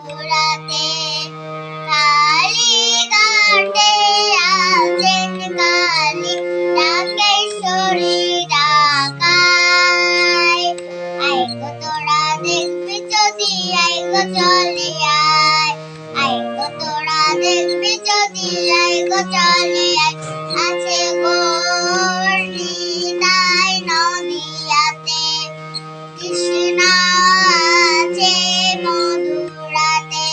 মধুরাতে কালি ঘাটে আছেন কালী ডাকেশ্বরী ডাকায় আইগো তোরা দেখবি যদি আইগো চলে আইগো তোরা দেখবি যদি আইগো চলে আছে গোর নিতাই নদিয়াতে কৃষ্ণ আছে মধুরাতে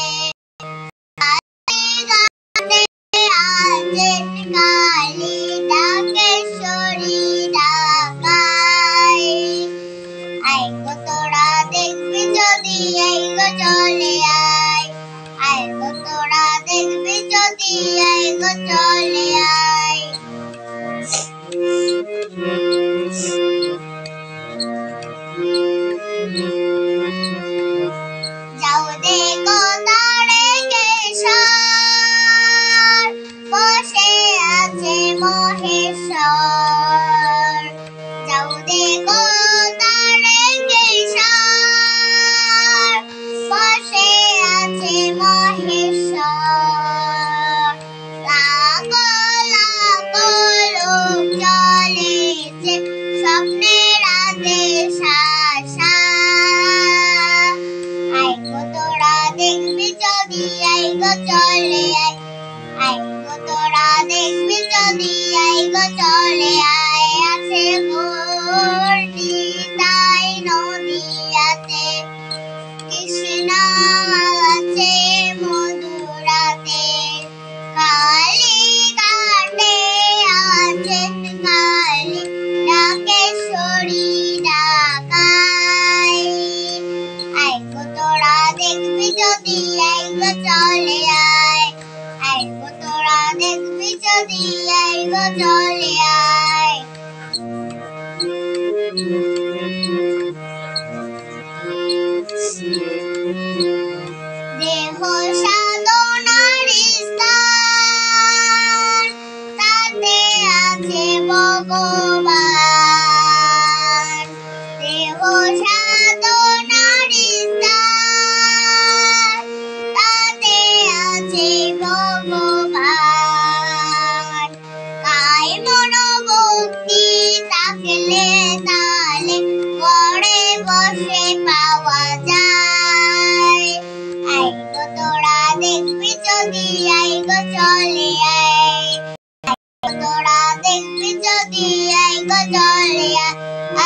আছেন কালী ডাকেশ্বরী ডাকায় আইগো তোরা দেখবি যদি আইগো চলে আইগো তোরা দেখবি যদি আইগো চলে যাও দেখো তারকেশ্বর বসে আছে মহেশ্বর যাও দেখো তারকেশ্বর বসে আছে মহেশ্বর লাখো লাখো লোক চলেছে স্বপ্নের আদেশ আশা আইগো তোরা দেখবি যদি আইগো চলে আইগো তোরা দেখবি যদি আইগো চলে আছে গোর নিতাই নদিয়াতে কৃষ্ণ আছে মধুরাতে কালী ঘাটে আছেন কালী ডাকেশ্বরী ডাকায় আইগো তোরা দেখবি যদি আইগো চলে আইগো তোরা দেখবি যদি আইগো চলে দেহ সাধনার স্থান তাতে আছে ভগবান দেহ সাধনার স্থান তাতে আছে ভগবান কায় মনোভক্তি থাকলে তালে ঘরে বসে পাওয়া যায় আইগো তোরা দেখবি যদি আইগো চলে আইগো তোরা দেখবি যদি আইগো চলে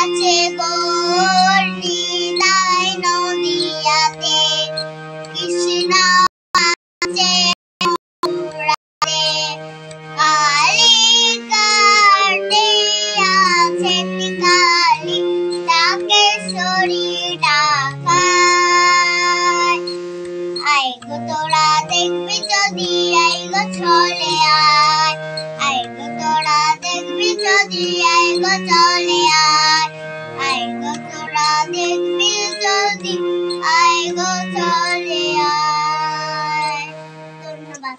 আছে গোর নিতাই নদিয়াতে কৃষ্ণ আছে মধুরাতে কালী ঘাটে আছেন কালী ডাকেশ্বরী ডাকায় আইগো তোরা দেখবি যদি আইগো চলে আইগো তোরা দেখবি যদি আইগো চলে আইগো তোরা দেখবি যদি আইগো চলে ধন্যবাদ।